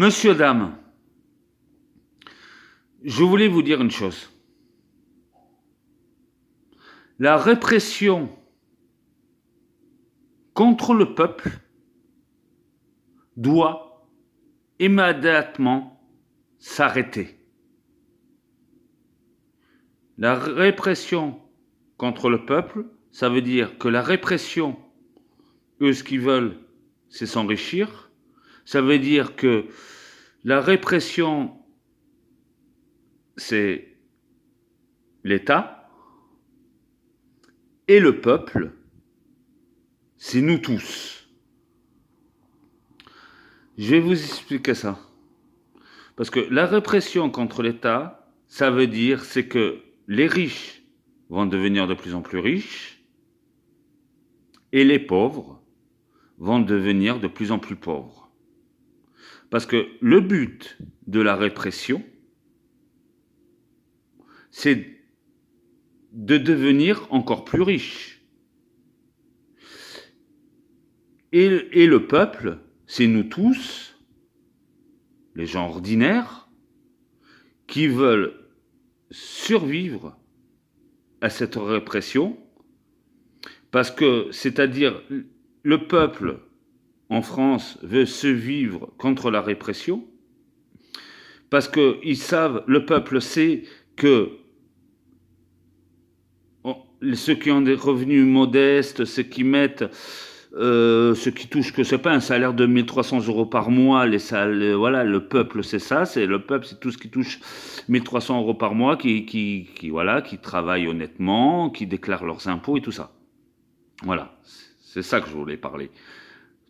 Monsieur, dame, je voulais vous dire une chose. La répression contre le peuple doit immédiatement s'arrêter. La répression contre le peuple, ça veut dire que la répression, eux, ce qu'ils veulent, c'est s'enrichir. Ça veut dire que la répression, c'est l'État. Et le peuple, c'est nous tous. Je vais vous expliquer ça. Parce que la répression contre l'État, ça veut dire c'est que les riches vont devenir de plus en plus riches et les pauvres vont devenir de plus en plus pauvres. Parce que le but de la répression, c'est de devenir encore plus riche. Et le peuple, c'est nous tous, les gens ordinaires, qui veulent survivre à cette répression, parce que, c'est-à-dire, le peuple en France veut survivre contre la répression, parce que ils savent, le peuple sait que ceux qui ont des revenus modestes, ceux qui mettent, ceux qui touchent, que c'est pas un salaire de 1300 € par mois, voilà, le peuple c'est ça, c'est le peuple, c'est tout ce qui touche 1300 € par mois, voilà, qui travaillent honnêtement, qui déclarent leurs impôts et tout ça. Voilà, c'est ça que je voulais parler.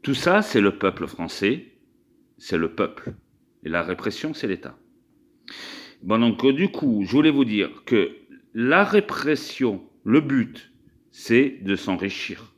Tout ça, c'est le peuple français, c'est le peuple. Et la répression, c'est l'État. Bon, donc, du coup, je voulais vous dire que la répression, le but, c'est de s'enrichir.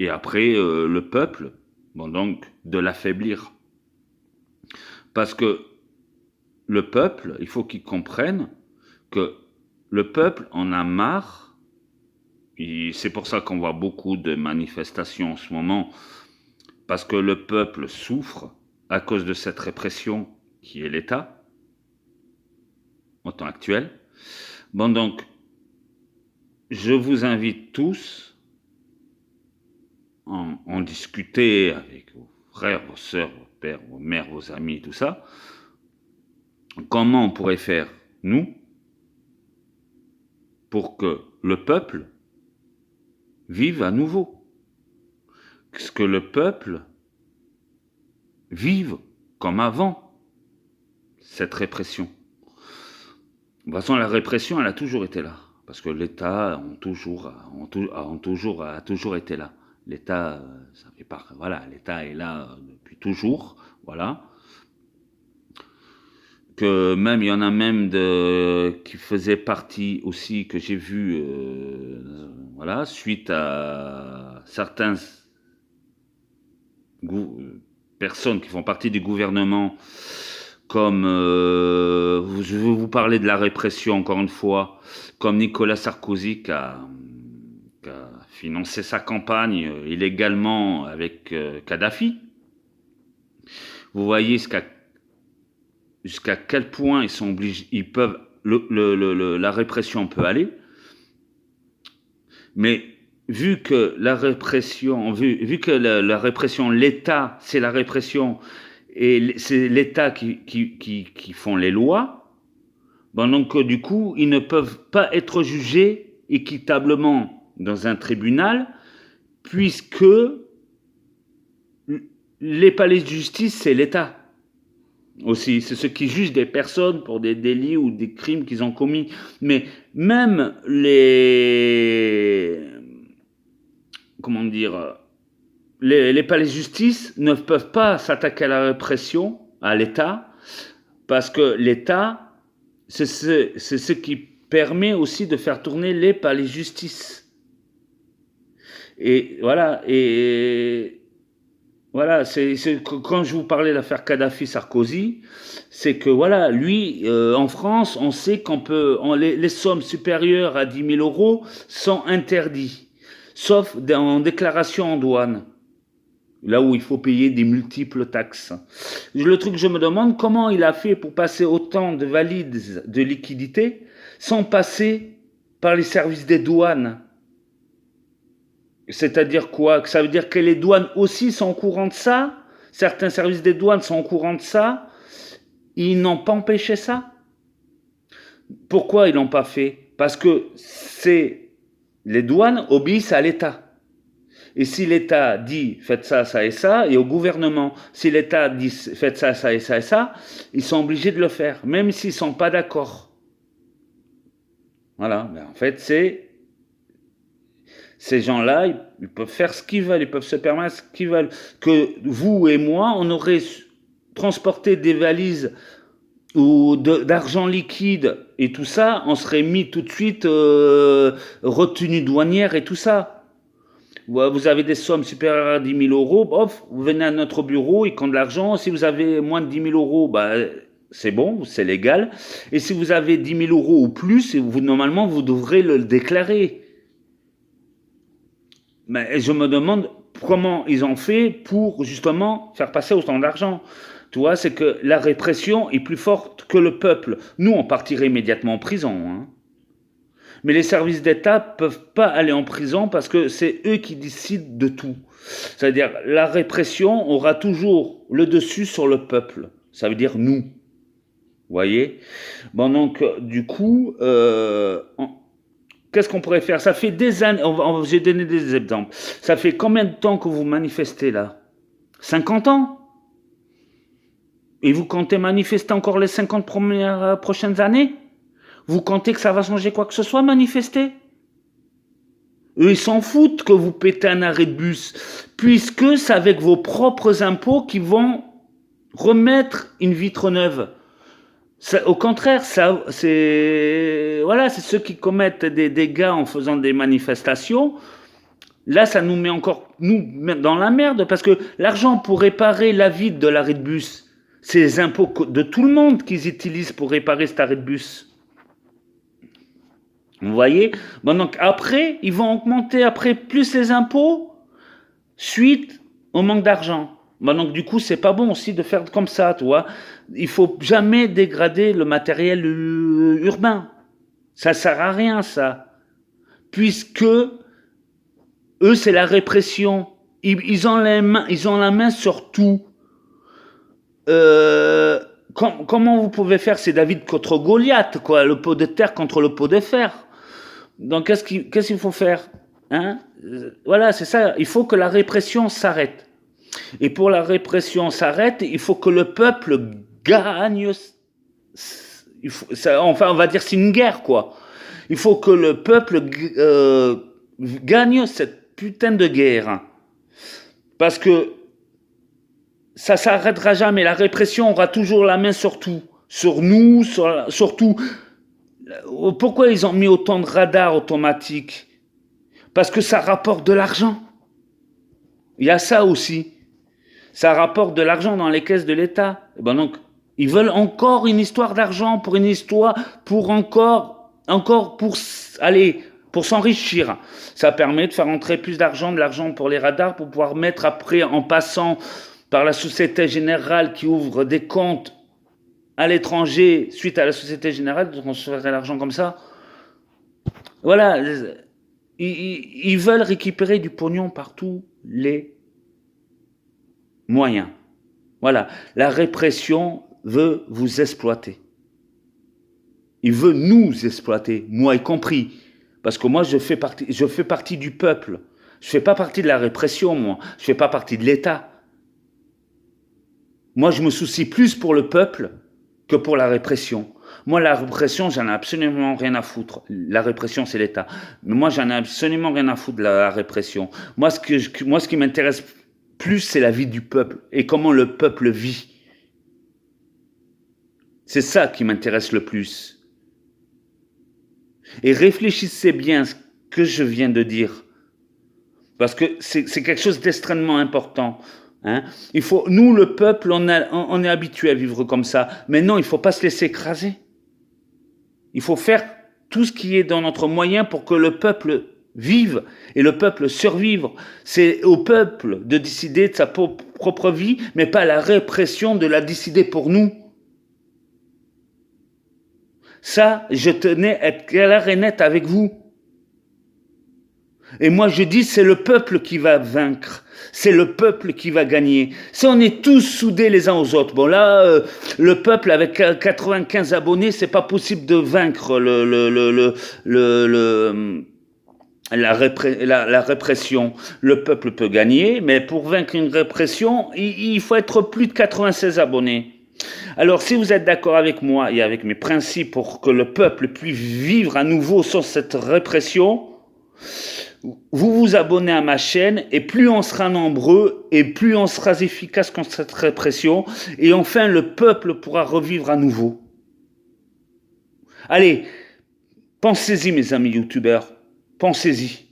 Et après, le peuple, bon, donc, de l'affaiblir. Parce que le peuple, il faut qu'il comprenne que le peuple en a marre. Et c'est pour ça qu'on voit beaucoup de manifestations en ce moment, parce que le peuple souffre à cause de cette répression qui est l'État, au temps actuel. Bon, donc, je vous invite tous à en discuter avec vos frères, vos sœurs, vos pères, vos mères, vos amis, tout ça. Comment on pourrait faire, nous, pour que le peuple vive à nouveau. Que le peuple vive comme avant cette répression. De toute façon, la répression, elle a toujours été là. Parce que l'État a toujours été là. L'État, ça fait pas, voilà, l'État est là depuis toujours, voilà. Que même, il y en a même qui faisaient partie aussi, que j'ai vu, voilà, suite à certaines personnes qui font partie du gouvernement, comme, je vais vous parler de la répression encore une fois, comme Nicolas Sarkozy qui a financé sa campagne illégalement avec Kadhafi. Vous voyez jusqu'à quel point ils sont obligés, ils peuvent, la répression peut aller. Mais vu que la répression, vu que la répression, l'État, c'est la répression, et c'est l'État qui font les lois, ben donc du coup, ils ne peuvent pas être jugés équitablement dans un tribunal, puisque les palais de justice, c'est l'État. Aussi, c'est ceux qui jugent des personnes pour des délits ou des crimes qu'ils ont commis. Mais même comment dire, les palais de justice ne peuvent pas s'attaquer à la répression, à l'État, parce que l'État, c'est ce qui permet aussi de faire tourner les palais de justice. Et voilà, voilà, quand je vous parlais de l'affaire Kadhafi-Sarkozy, c'est que voilà, lui, en France, on sait qu'on peut, les sommes supérieures à 10 000 € sont interdites, sauf en déclaration en douane. là où il faut payer des multiples taxes. Le truc, je me demande comment il a fait pour passer autant de valises de liquidités sans passer par les services des douanes. C'est-à-dire quoi? Ça veut dire que les douanes aussi sont au courant de ça? Certains services des douanes sont au courant de ça? Ils n'ont pas empêché ça? Pourquoi ils l'ont pas fait? Parce que les douanes obéissent à l'État. Et si l'État dit faites ça, ça et ça, et au gouvernement, si l'État dit faites ça, ça et ça et ça, ils sont obligés de le faire, même s'ils ne sont pas d'accord. Voilà, mais en fait, ces gens-là, ils peuvent faire ce qu'ils veulent, ils peuvent se permettre ce qu'ils veulent. Que vous et moi, on aurait transporté des valises ou d'argent liquide et tout ça, on serait mis tout de suite retenue douanière et tout ça. Vous avez des sommes supérieures à 10 000 euros, bof, vous venez à notre bureau, ils comptent l'argent. Si vous avez moins de 10 000 euros, bah, c'est bon, c'est légal. Et si vous avez 10 000 euros ou plus, normalement, vous devrez le déclarer. Mais je me demande comment ils ont fait pour justement faire passer autant d'argent. Tu vois, c'est que la répression est plus forte que le peuple. Nous, on partirait immédiatement en prison, hein. Mais les services d'État ne peuvent pas aller en prison parce que c'est eux qui décident de tout. C'est-à-dire, la répression aura toujours le dessus sur le peuple. Ça veut dire nous. Vous voyez? Bon, donc, du coup, qu'est-ce qu'on pourrait faire? Ça fait des années, j'ai donné des exemples. Ça fait combien de temps que vous manifestez là? 50 ans? Et vous comptez manifester encore les 50 prochaines années? Vous comptez que ça va changer quoi que ce soit, manifester? Eux, ils s'en foutent que vous pétez un arrêt de bus, puisque c'est avec vos propres impôts qu'ils vont remettre une vitre neuve. Ça, au contraire, c'est ceux qui commettent des dégâts en faisant des manifestations. Là, ça nous met encore dans la merde, parce que l'argent pour réparer la vitre de l'arrêt de bus, c'est les impôts de tout le monde qu'ils utilisent pour réparer cet arrêt de bus. Vous voyez? Bon, donc après, ils vont augmenter après plus les impôts suite au manque d'argent. Bon, donc du coup, c'est pas bon aussi de faire comme ça, tu vois. Il faut jamais dégrader le matériel urbain. Ça sert à rien, ça. Puisque eux, c'est la répression. Ils ont la main sur tout. Comment vous pouvez faire? C'est David contre Goliath, quoi. Le pot de terre contre le pot de fer. Donc, qu'est-ce qu'il faut faire, hein? Voilà, c'est ça. Il faut que la répression s'arrête. Et pour la répression s'arrête, il faut que le peuple gagne. Enfin, on va dire c'est une guerre, quoi. Il faut que le peuple gagne cette putain de guerre. Parce que ça s'arrêtera jamais. La répression aura toujours la main sur tout. Sur nous, sur tout. Pourquoi ils ont mis autant de radars automatiques? Parce que ça rapporte de l'argent. Il y a ça aussi. Ça rapporte de l'argent dans les caisses de l'État. Et ben donc, ils veulent encore une histoire d'argent pour une histoire, pour encore pour s'enrichir. Ça permet de faire entrer plus d'argent, de l'argent pour les radars, pour pouvoir mettre après, en passant par la Société Générale qui ouvre des comptes à l'étranger, suite à la Société Générale, de transférer l'argent comme ça. Voilà, ils veulent récupérer du pognon par tous les moyens. Voilà, la répression veut vous exploiter. Il veut nous exploiter, moi y compris. Parce que moi, je fais partie du peuple. Je ne fais pas partie de la répression, moi. Je ne fais pas partie de l'État. Moi, je me soucie plus pour le peuple que pour la répression. Moi, la répression, j'en ai absolument rien à foutre. La répression, c'est l'État. Mais moi, j'en ai absolument rien à foutre de la répression. Moi, ce qui m'intéresse plus, c'est la vie du peuple et comment le peuple vit. C'est ça qui m'intéresse le plus. Et réfléchissez bien à ce que je viens de dire. Parce que c'est quelque chose d'extrêmement important. Hein? Nous, le peuple, on est habitué à vivre comme ça. Mais non, il ne faut pas se laisser écraser. Il faut faire tout ce qui est dans notre moyen pour que le peuple vive et le peuple survivre. C'est au peuple de décider de sa propre vie, mais pas la répression de la décider pour nous. Ça, je tenais à être clair et net avec vous. Et moi, je dis, c'est le peuple qui va vaincre. C'est le peuple qui va gagner. Si on est tous soudés les uns aux autres, bon là, le peuple avec 95 abonnés, c'est pas possible de vaincre la répression. Le peuple peut gagner, mais pour vaincre une répression, il faut être plus de 96 abonnés. Alors, si vous êtes d'accord avec moi et avec mes principes pour que le peuple puisse vivre à nouveau sans cette répression, vous vous abonnez à ma chaîne et plus on sera nombreux et plus on sera efficace contre cette répression et enfin le peuple pourra revivre à nouveau. Allez, pensez-y mes amis youtubeurs, pensez-y.